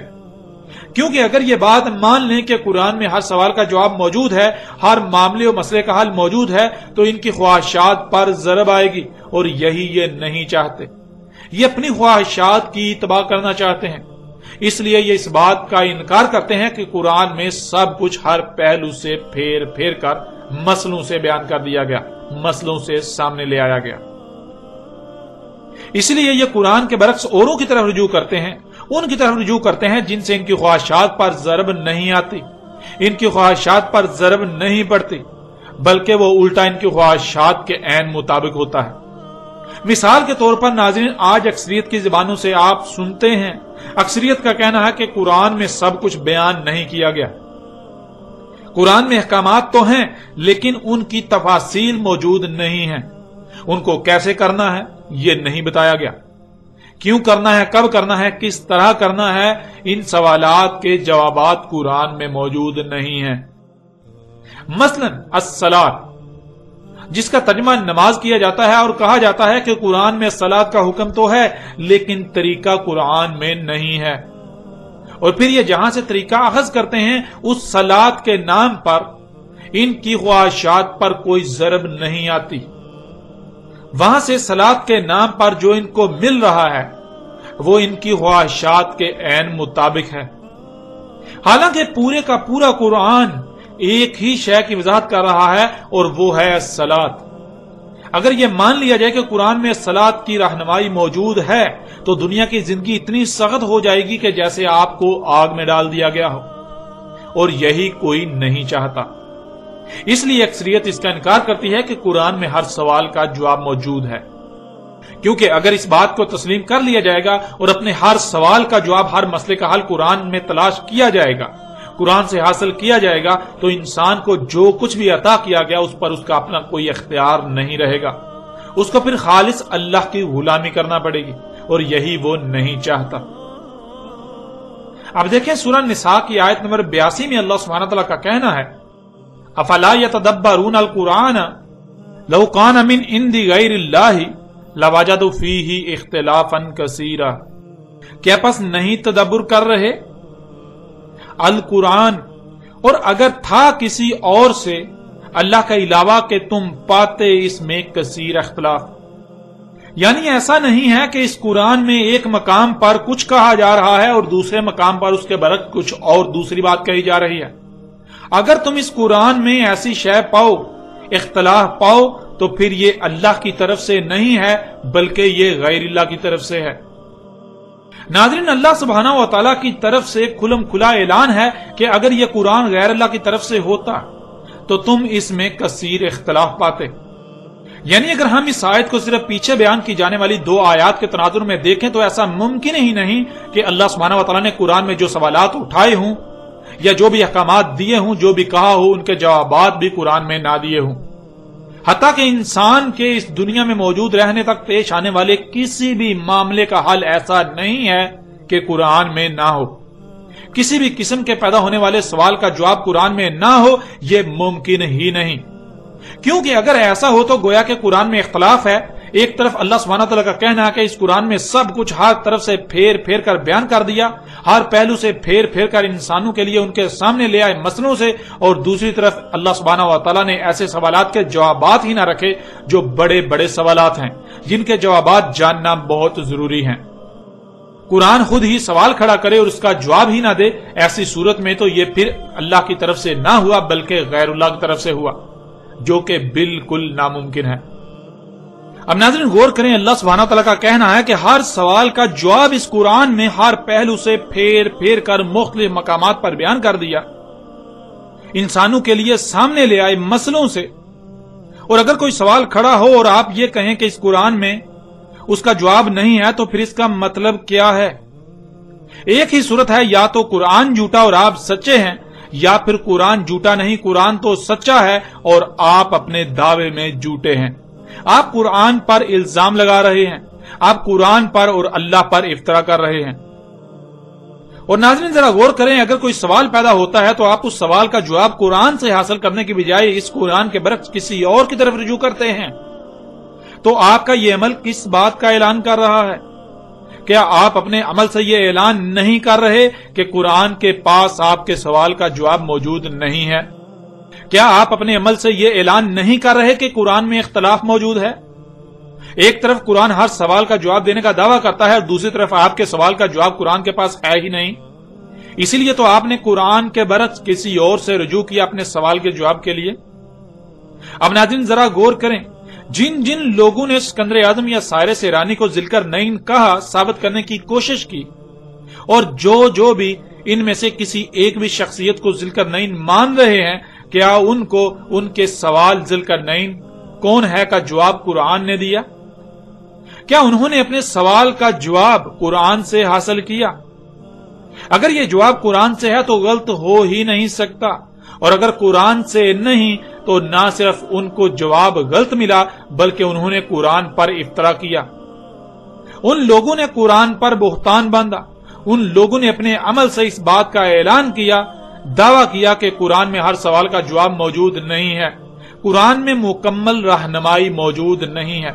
کیونکہ اگر یہ بات مان لیں کہ قرآن میں ہر سوال کا جواب موجود ہے، ہر معاملے اور مسئلے کا حل موجود ہے، تو ان کی خواہشات پر ضرب آئے گی، اور یہی یہ نہیں چاہتے، یہ اپنی خواہشات کی اتباع کرنا چاہتے ہیں، اس لیے یہ اس بات کا انکار کرتے ہیں کہ قرآن میں سب کچھ ہر پہلو سے پھیر پھیر کر مسئلوں سے بیان کر دیا گیا، مسئلوں سے سامنے لے آیا گیا۔ اس لیے یہ قرآن کے برعکس اوروں کی طرف رجوع کرتے ہیں، ان کی طرف رجوع کرتے ہیں جن سے ان کی خواہشات پر ضرب نہیں آتی، ان کی خواہشات پر ضرب نہیں پڑتی، بلکہ وہ الٹا ان کی خواہشات کے عین مطابق ہوتا ہے۔ مثال کے طور پر ناظرین، آج اکثریت کی زبانوں سے آپ سنتے ہیں، اکثریت کا کہنا ہے کہ قرآن میں سب کچھ بیان نہیں کیا گیا، قرآن میں احکامات تو ہیں لیکن ان کی تفاصیل موجود نہیں ہیں، ان کو کیسے کرنا ہے یہ نہیں بتایا گیا، کیوں کرنا ہے، کب کرنا ہے، کس طرح کرنا ہے، ان سوالات کے جوابات قرآن میں موجود نہیں ہیں۔ مثلا الصلاۃ، جس کا ترجمہ نماز کیا جاتا ہے، اور کہا جاتا ہے کہ قرآن میں صلاۃ کا حکم تو ہے لیکن طریقہ قرآن میں نہیں ہے، اور پھر یہ جہاں سے طریقہ اخذ کرتے ہیں اس صلاۃ کے نام پر ان کی خواہشات پر کوئی ضرب نہیں آتی، وہاں سے صلاۃ کے نام پر جو ان کو مل رہا ہے وہ ان کی خواہشات کے عین مطابق ہے، حالانکہ پورے کا پورا قرآن ایک ہی شے کی وضاحت کر رہا ہے، اور وہ ہے الصلاۃ۔ اگر یہ مان لیا جائے کہ قرآن میں صلاۃ کی رہنمائی موجود ہے تو دنیا کی زندگی اتنی سخت ہو جائے گی کہ جیسے آپ کو آگ میں ڈال دیا گیا ہو، اور یہی کوئی نہیں چاہتا۔ اس لیے اکثریت اس کا انکار کرتی ہے کہ قرآن میں ہر سوال کا جواب موجود ہے، کیونکہ اگر اس بات کو تسلیم کر لیا جائے گا اور اپنے ہر سوال کا جواب، ہر مسئلے کا حل قرآن میں تلاش کیا جائے گا، قرآن سے حاصل کیا جائے گا، تو انسان کو جو کچھ بھی عطا کیا گیا اس پر اس کا اپنا کوئی اختیار نہیں رہے گا، اس کو پھر خالص اللہ کی غلامی کرنا پڑے گی، اور یہی وہ نہیں چاہتا۔ اب دیکھیں سورہ نساء کی آیت نمبر 82 میں اللہ سبحانہ تعالیٰ کا کہنا ہے، افلا یتدبرون القرآن لو کان من عند غیر اللہ لوجدوا فیہ اختلافا کثیرا، کیا پس نہیں تدبر کر رہے القرآن، اور اگر تھا کسی اور سے اللہ کا علاوہ کہ تم پاتے اس میں کثیر اختلاف، یعنی ایسا نہیں ہے کہ اس قرآن میں ایک مقام پر کچھ کہا جا رہا ہے اور دوسرے مقام پر اس کے برعکس کچھ اور دوسری بات کہی جا رہی ہے۔ اگر تم اس قرآن میں ایسی شے پاؤ، اختلاف پاؤ، تو پھر یہ اللہ کی طرف سے نہیں ہے بلکہ یہ غیر اللہ کی طرف سے ہے۔ ناظرین، اللہ سبحانہ و تعالیٰ کی طرف سے کھلم کھلا اعلان ہے کہ اگر یہ قرآن غیر اللہ کی طرف سے ہوتا تو تم اس میں کثیر اختلاف پاتے، یعنی اگر ہم اس آیت کو صرف پیچھے بیان کی جانے والی 2 آیات کے تناظر میں دیکھیں تو ایسا ممکن ہی نہیں کہ اللہ سبحانہ و تعالیٰ نے قرآن میں جو سوالات اٹھائے ہوں یا جو بھی احکامات دیے ہوں، جو بھی کہا ہو، ان کے جوابات بھی قرآن میں نہ دیے ہوں، حتیٰ کہ انسان کے اس دنیا میں موجود رہنے تک پیش آنے والے کسی بھی معاملے کا حل ایسا نہیں ہے کہ قرآن میں نہ ہو، کسی بھی قسم کے پیدا ہونے والے سوال کا جواب قرآن میں نہ ہو، یہ ممکن ہی نہیں، کیونکہ اگر ایسا ہو تو گویا کہ قرآن میں اختلاف ہے۔ ایک طرف اللہ سبحانہ تعالیٰ کا کہنا ہے کہ اس قرآن میں سب کچھ ہر طرف سے پھیر پھیر کر بیان کر دیا، ہر پہلو سے پھیر پھیر کر انسانوں کے لیے ان کے سامنے لے آئے مسئلوں سے، اور دوسری طرف اللہ سبحانہ و تعالیٰ نے ایسے سوالات کے جوابات ہی نہ رکھے جو بڑے بڑے سوالات ہیں جن کے جوابات جاننا بہت ضروری ہیں۔ قرآن خود ہی سوال کھڑا کرے اور اس کا جواب ہی نہ دے، ایسی صورت میں تو یہ پھر اللہ کی طرف سے نہ ہوا بلکہ غیر اللہ کی طرف سے ہوا، جو کہ بالکل ناممکن ہے۔ اب ناظرین غور کریں، اللہ سبحانہ وتعالیٰ کا کہنا ہے کہ ہر سوال کا جواب اس قرآن میں ہر پہلو سے پھیر پھیر کر مختلف مقامات پر بیان کر دیا، انسانوں کے لیے سامنے لے آئے مسئلوں سے۔ اور اگر کوئی سوال کھڑا ہو اور آپ یہ کہیں کہ اس قرآن میں اس کا جواب نہیں ہے تو پھر اس کا مطلب کیا ہے؟ ایک ہی صورت ہے، یا تو قرآن جھوٹا اور آپ سچے ہیں، یا پھر قرآن جھوٹا نہیں، قرآن تو سچا ہے اور آپ اپنے دعوے میں جھوٹے ہیں۔ آپ قرآن پر الزام لگا رہے ہیں، آپ قرآن پر اور اللہ پر افترا کر رہے ہیں۔ اور ناظرین ذرا غور کریں، اگر کوئی سوال پیدا ہوتا ہے تو آپ اس سوال کا جواب قرآن سے حاصل کرنے کی بجائے اس قرآن کے برعکس کسی اور کی طرف رجوع کرتے ہیں، تو آپ کا یہ عمل کس بات کا اعلان کر رہا ہے؟ کیا آپ اپنے عمل سے یہ اعلان نہیں کر رہے کہ قرآن کے پاس آپ کے سوال کا جواب موجود نہیں ہے؟ کیا آپ اپنے عمل سے یہ اعلان نہیں کر رہے کہ قرآن میں اختلاف موجود ہے؟ ایک طرف قرآن ہر سوال کا جواب دینے کا دعویٰ کرتا ہے اور دوسری طرف آپ کے سوال کا جواب قرآن کے پاس ہے ہی نہیں، اسی لیے تو آپ نے قرآن کے برعکس کسی اور سے رجوع کیا اپنے سوال کے جواب کے لیے۔ اب ناظرین ذرا غور کریں، جن جن لوگوں نے اسکندر اعظم یا سائرس ایرانی کو ذوالقرنین کہا ثابت کرنے کی کوشش کی، اور جو بھی ان میں سے کسی ایک بھی شخصیت کو ذوالقرنین مان رہے ہیں، کیا ان کو ان کے سوال ذوالقرنین کون ہے کا جواب قرآن نے دیا؟ کیا انہوں نے اپنے سوال کا جواب قرآن سے حاصل کیا؟ اگر یہ جواب قرآن سے ہے تو غلط ہو ہی نہیں سکتا، اور اگر قرآن سے نہیں تو نہ صرف ان کو جواب غلط ملا بلکہ انہوں نے قرآن پر افترا کیا۔ ان لوگوں نے قرآن پر بہتان باندھا، ان لوگوں نے اپنے عمل سے اس بات کا اعلان کیا، دعویٰ کیا کہ قرآن میں ہر سوال کا جواب موجود نہیں ہے، قرآن میں مکمل رہنمائی موجود نہیں ہے،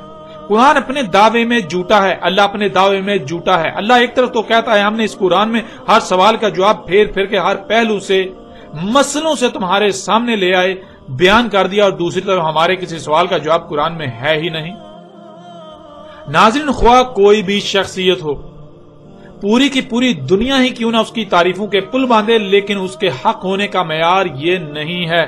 قرآن اپنے دعوے میں جھوٹا ہے، اللہ اپنے دعوے میں جھوٹا ہے۔ اللہ ایک طرف تو کہتا ہے ہم نے اس قرآن میں ہر سوال کا جواب پھیر پھیر کے ہر پہلو سے مسئلوں سے تمہارے سامنے لے آئے بیان کر دیا، اور دوسری طرف ہمارے کسی سوال کا جواب قرآن میں ہے ہی نہیں۔ ناظرین خواہ کوئی بھی شخصیت ہو، پوری کی پوری دنیا ہی کیوں نہ اس کی تعریفوں کے پل باندھے، لیکن اس کے حق ہونے کا معیار یہ نہیں ہے،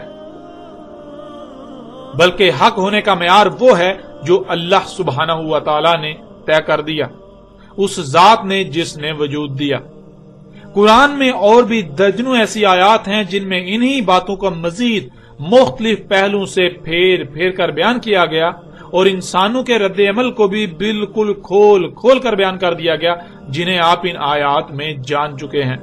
بلکہ حق ہونے کا معیار وہ ہے جو اللہ سبحانہ و تعالی نے طے کر دیا، اس ذات نے جس نے وجود دیا۔ قرآن میں اور بھی درجنوں ایسی آیات ہیں جن میں انہی باتوں کا مزید مختلف پہلوؤں سے پھیر پھیر کر بیان کیا گیا، اور انسانوں کے رد عمل کو بھی بالکل کھول کھول کر بیان کر دیا گیا، جنہیں آپ ان آیات میں جان چکے ہیں۔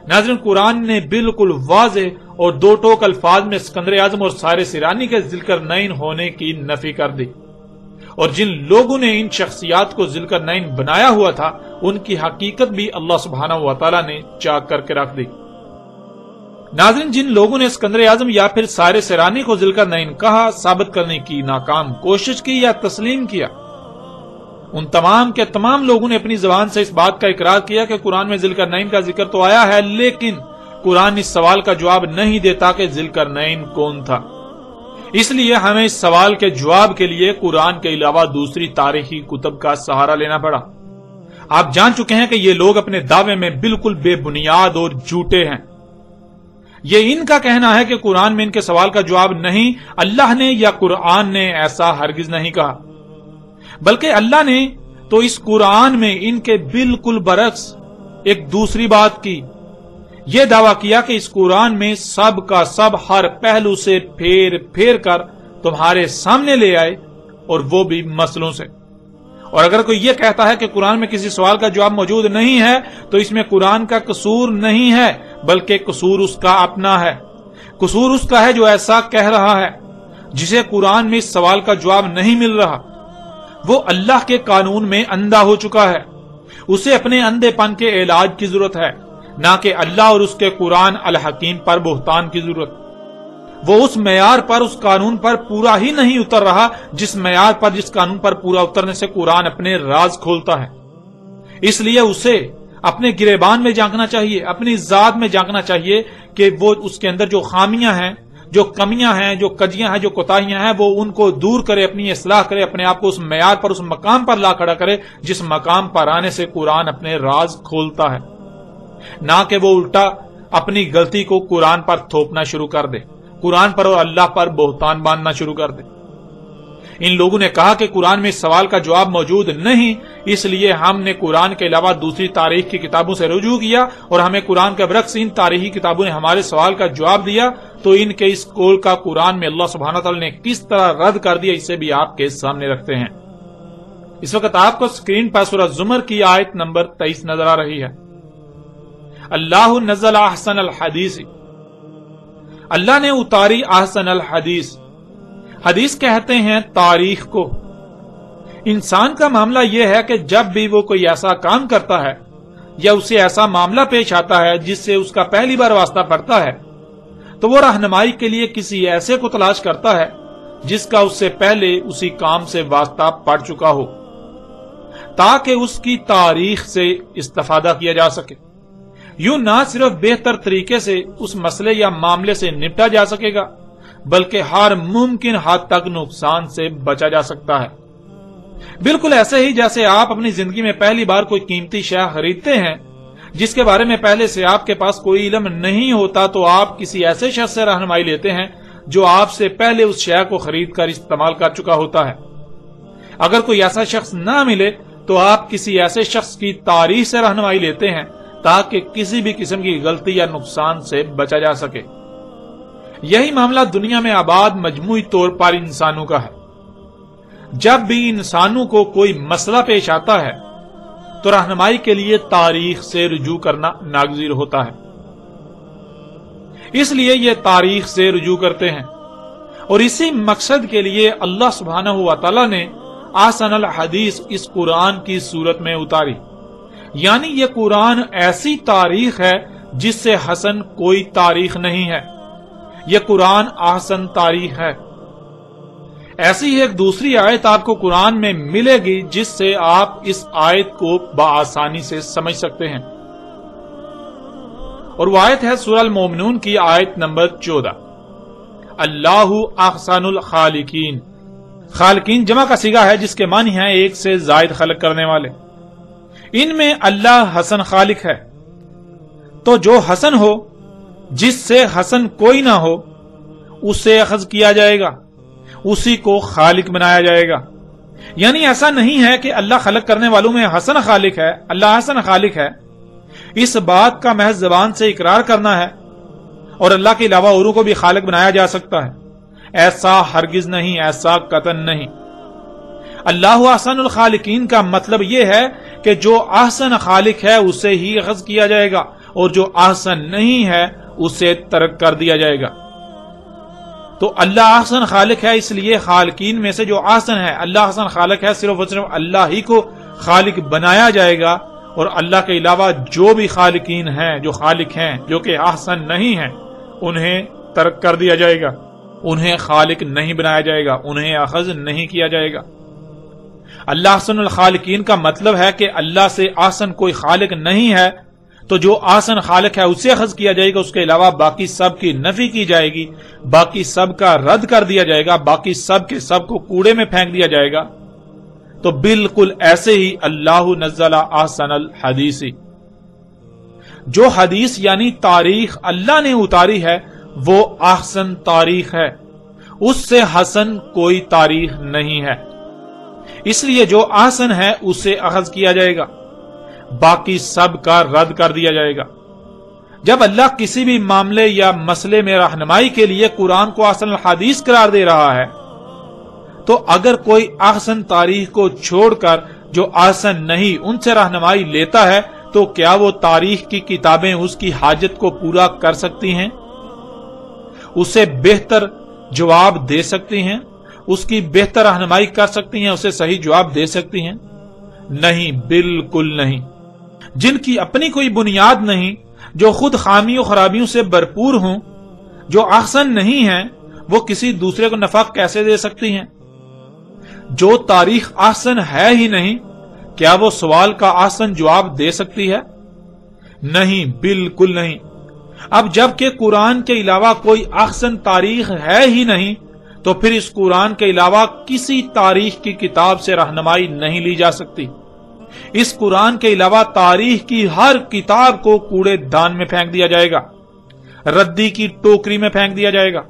ناظرین قرآن نے بالکل واضح اور دو ٹوک الفاظ میں اسکندر اعظم اور سائرس ایرانی کے ذوالقرنین ہونے کی نفی کر دی، اور جن لوگوں نے ان شخصیات کو ذوالقرنین بنایا ہوا تھا ان کی حقیقت بھی اللہ سبحانہ و تعالی نے چاک کر کے رکھ دی۔ ناظرین جن لوگوں نے اسکندر اعظم یا پھر سائرس ایرانی کو ذوالقرنین کہا، ثابت کرنے کی ناکام کوشش کی یا تسلیم کیا، ان تمام کے تمام لوگوں نے اپنی زبان سے اس بات کا اقرار کیا کہ قرآن میں ذوالقرنین کا ذکر تو آیا ہے، لیکن قرآن اس سوال کا جواب نہیں دیتا کہ ذوالقرنین کون تھا، اس لیے ہمیں اس سوال کے جواب کے لیے قرآن کے علاوہ دوسری تاریخی کتب کا سہارا لینا پڑا۔ آپ جان چکے ہیں کہ یہ لوگ اپنے دعوے میں بالکل بے بنیاد اور جھوٹے ہیں۔ یہ ان کا کہنا ہے کہ قرآن میں ان کے سوال کا جواب نہیں، اللہ نے یا قرآن نے ایسا ہرگز نہیں کہا، بلکہ اللہ نے تو اس قرآن میں ان کے بالکل برعکس ایک دوسری بات کی، یہ دعویٰ کیا کہ اس قرآن میں سب کا سب ہر پہلو سے پھیر پھیر کر تمہارے سامنے لے آئے، اور وہ بھی مسئلوں سے۔ اور اگر کوئی یہ کہتا ہے کہ قرآن میں کسی سوال کا جواب موجود نہیں ہے تو اس میں قرآن کا قصور نہیں ہے، بلکہ قصور اس کا اپنا ہے، قصور اس کا ہے جو ایسا کہہ رہا ہے، جسے قرآن میں اس سوال کا جواب نہیں مل رہا۔ وہ اللہ کے قانون میں اندھا ہو چکا ہے، اسے اپنے اندھے پن کے علاج کی ضرورت ہے، نہ کہ اللہ اور اس کے قرآن الحکیم پر بہتان کی ضرورت۔ وہ اس معیار پر، اس قانون پر پورا ہی نہیں اتر رہا جس معیار پر، جس قانون پر پورا اترنے سے قرآن اپنے راز کھولتا ہے۔ اس لیے اسے اپنے گریبان میں جھانکنا چاہیے، اپنی ذات میں جھانکنا چاہیے کہ وہ اس کے اندر جو خامیاں ہیں جو کمیاں ہیں، جو کجیاں ہیں، جو کوتاہیاں ہیں، وہ ان کو دور کرے، اپنی اصلاح کرے، اپنے آپ کو اس معیار پر، اس مقام پر لا کھڑا کرے جس مقام پر آنے سے قرآن اپنے راز کھولتا ہے، نہ کہ وہ الٹا اپنی غلطی کو قرآن پر تھوپنا شروع کر دے، قرآن پر اور اللہ پر بہتان باندھنا شروع کر دے۔ ان لوگوں نے کہا کہ قرآن میں اس سوال کا جواب موجود نہیں، اس لیے ہم نے قرآن کے علاوہ دوسری تاریخ کی کتابوں سے رجوع کیا اور ہمیں قرآن کے برعکس ان تاریخی کتابوں نے ہمارے سوال کا جواب دیا۔ تو ان کے اس قول کا قرآن میں اللہ سبحانہ تعالی نے کس طرح رد کر دیا، اسے بھی آپ کے سامنے رکھتے ہیں۔ اس وقت آپ کو اسکرین پر سورہ زمر کی آیت نمبر 23 نظر آ رہی ہے۔ اللہ نزل احسن الحدیث، اللہ نے اتاری احسن الحدیث۔ حدیث کہتے ہیں تاریخ کو۔ انسان کا معاملہ یہ ہے کہ جب بھی وہ کوئی ایسا کام کرتا ہے یا اسے ایسا معاملہ پیش آتا ہے جس سے اس کا پہلی بار واسطہ پڑتا ہے تو وہ رہنمائی کے لیے کسی ایسے کو تلاش کرتا ہے جس کا اس سے پہلے اسی کام سے واسطہ پڑ چکا ہو، تاکہ اس کی تاریخ سے استفادہ کیا جا سکے۔ یوں نہ صرف بہتر طریقے سے اس مسئلے یا معاملے سے نپٹا جا سکے گا بلکہ ہر ممکن حد تک نقصان سے بچا جا سکتا ہے۔ بالکل ایسے ہی جیسے آپ اپنی زندگی میں پہلی بار کوئی قیمتی شے خریدتے ہیں جس کے بارے میں پہلے سے آپ کے پاس کوئی علم نہیں ہوتا، تو آپ کسی ایسے شخص سے رہنمائی لیتے ہیں جو آپ سے پہلے اس شے کو خرید کر استعمال کر چکا ہوتا ہے۔ اگر کوئی ایسا شخص نہ ملے تو آپ کسی ایسے شخص کی تاریخ سے رہنمائی لیتے ہیں تاکہ کسی بھی قسم کی غلطی یا نقصان سے بچا جا سکے۔ یہی معاملہ دنیا میں آباد مجموعی طور پر انسانوں کا ہے۔ جب بھی انسانوں کو کوئی مسئلہ پیش آتا ہے تو رہنمائی کے لیے تاریخ سے رجوع کرنا ناگزیر ہوتا ہے، اس لیے یہ تاریخ سے رجوع کرتے ہیں، اور اسی مقصد کے لیے اللہ سبحانہ و تعالی نے احسن الحدیث اس قرآن کی صورت میں اتاری۔ یعنی یہ قرآن ایسی تاریخ ہے جس سے حسن کوئی تاریخ نہیں ہے، یہ قرآن احسن تاریخ ہے۔ ایسی ہی ایک دوسری آیت آپ کو قرآن میں ملے گی جس سے آپ اس آیت کو بآسانی سے سمجھ سکتے ہیں، اور وہ آیت ہے سورہ المومنون کی آیت نمبر 14۔ اللہ احسن الخالقین، خالقین جمع کا صیغہ ہے جس کے معنی ہیں ایک سے زائد خلق کرنے والے۔ ان میں اللہ حسن خالق ہے، تو جو حسن ہو، جس سے حسن کوئی نہ ہو، اسے اخذ کیا جائے گا، اسی کو خالق بنایا جائے گا۔ یعنی ایسا نہیں ہے کہ اللہ خلق کرنے والوں میں حسن خالق ہے، اللہ حسن خالق ہے، اس بات کا محض زبان سے اقرار کرنا ہے، اور اللہ کے علاوہ اوروں کو بھی خالق بنایا جا سکتا ہے، ایسا ہرگز نہیں، ایسا قطعاً نہیں۔ اللہ احسن الخالقین کا مطلب یہ ہے کہ جو احسن خالق ہے اسے ہی اخذ کیا جائے گا، اور جو احسن نہیں ہے اسے ترک کر دیا جائے گا۔ تو اللہ احسن خالق ہے، اس لیے خالقین میں سے جو احسن ہے، اللہ احسن خالق ہے، صرف اور صرف اللہ ہی کو خالق بنایا جائے گا، اور اللہ کے علاوہ جو بھی خالقین ہیں، جو خالق ہیں جو کہ احسن نہیں ہیں، انہیں ترک کر دیا جائے گا، انہیں خالق نہیں بنایا جائے گا، انہیں اخذ نہیں کیا جائے گا۔ اللہ احسن الخالقین کا مطلب ہے کہ اللہ سے احسن کوئی خالق نہیں ہے، تو جو احسن خالق ہے اسے اخذ کیا جائے گا، اس کے علاوہ باقی سب کی نفی کی جائے گی، باقی سب کا رد کر دیا جائے گا، باقی سب کے سب کو کوڑے میں پھینک دیا جائے گا۔ تو بالکل ایسے ہی اللہ نزل احسن الحدیث، جو حدیث یعنی تاریخ اللہ نے اتاری ہے وہ احسن تاریخ ہے، اس سے حسن کوئی تاریخ نہیں ہے، اس لیے جو احسن ہے اسے اخذ کیا جائے گا، باقی سب کا رد کر دیا جائے گا۔ جب اللہ کسی بھی معاملے یا مسئلے میں رہنمائی کے لیے قرآن کو احسن الحدیث قرار دے رہا ہے تو اگر کوئی احسن تاریخ کو چھوڑ کر جو احسن نہیں ان سے رہنمائی لیتا ہے تو کیا وہ تاریخ کی کتابیں اس کی حاجت کو پورا کر سکتی ہیں؟ اسے بہتر جواب دے سکتی ہیں؟ اس کی بہتر رہنمائی کر سکتی ہیں؟ اسے صحیح جواب دے سکتی ہیں؟ نہیں، بالکل نہیں۔ جن کی اپنی کوئی بنیاد نہیں، جو خود خامی و خرابیوں سے بھرپور ہوں، جو احسن نہیں ہیں، وہ کسی دوسرے کو نفع کیسے دے سکتی ہیں؟ جو تاریخ احسن ہے ہی نہیں، کیا وہ سوال کا احسن جواب دے سکتی ہے؟ نہیں، بالکل نہیں۔ اب جب کہ قرآن کے علاوہ کوئی احسن تاریخ ہے ہی نہیں تو پھر اس قرآن کے علاوہ کسی تاریخ کی کتاب سے رہنمائی نہیں لی جا سکتی۔ اس قرآن کے علاوہ تاریخ کی ہر کتاب کو کوڑے دان میں پھینک دیا جائے گا، ردی کی ٹوکری میں پھینک دیا جائے گا۔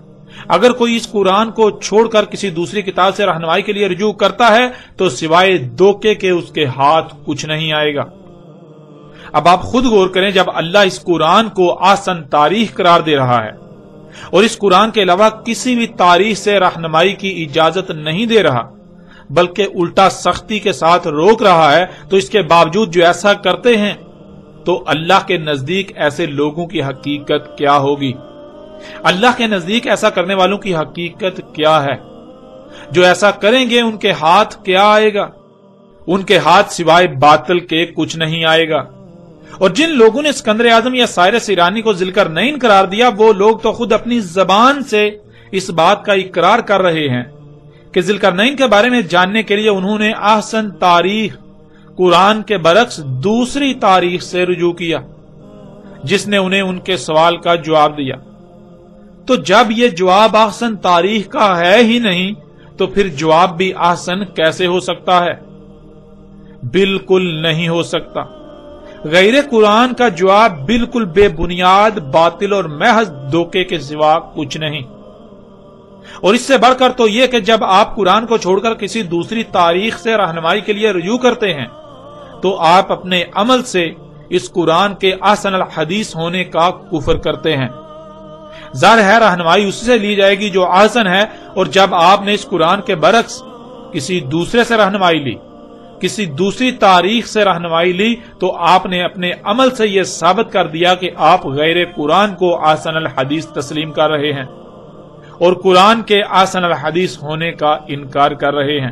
اگر کوئی اس قرآن کو چھوڑ کر کسی دوسری کتاب سے رہنمائی کے لیے رجوع کرتا ہے تو سوائے دھوکے کے اس کے ہاتھ کچھ نہیں آئے گا۔ اب آپ خود غور کریں، جب اللہ اس قرآن کو آسن تاریخ قرار دے رہا ہے اور اس قرآن کے علاوہ کسی بھی تاریخ سے رہنمائی کی اجازت نہیں دے رہا بلکہ الٹا سختی کے ساتھ روک رہا ہے، تو اس کے باوجود جو ایسا کرتے ہیں تو اللہ کے نزدیک ایسے لوگوں کی حقیقت کیا ہوگی؟ اللہ کے نزدیک ایسا کرنے والوں کی حقیقت کیا ہے؟ جو ایسا کریں گے ان کے ہاتھ کیا آئے گا؟ ان کے ہاتھ سوائے باطل کے کچھ نہیں آئے گا۔ اور جن لوگوں نے اسکندر اعظم یا سائرس ایرانی کو ذی القرنین قرار دیا، وہ لوگ تو خود اپنی زبان سے اس بات کا اقرار کر رہے ہیں کہ ذی القرنین کے بارے میں جاننے کے لیے انہوں نے احسن تاریخ قرآن کے برعکس دوسری تاریخ سے رجوع کیا جس نے انہیں ان کے سوال کا جواب دیا۔ تو جب یہ جواب احسن تاریخ کا ہے ہی نہیں تو پھر جواب بھی احسن کیسے ہو سکتا ہے؟ بالکل نہیں ہو سکتا۔ غیر قرآن کا جواب بالکل بے بنیاد، باطل اور محض دھوکے کے سوا کچھ نہیں۔ اور اس سے بڑھ کر تو یہ کہ جب آپ قرآن کو چھوڑ کر کسی دوسری تاریخ سے رہنمائی کے لیے رجوع کرتے ہیں تو آپ اپنے عمل سے اس قرآن کے احسن الحدیث ہونے کا کفر کرتے ہیں۔ ظاہر ہے رہنمائی اس سے لی جائے گی جو احسن ہے، اور جب آپ نے اس قرآن کے برعکس کسی دوسرے سے رہنمائی لی، کسی دوسری تاریخ سے رہنمائی لی، تو آپ نے اپنے عمل سے یہ ثابت کر دیا کہ آپ غیر قرآن کو احسن الحدیث تسلیم کر رہے ہیں اور قرآن کے احسن الحدیث ہونے کا انکار کر رہے ہیں۔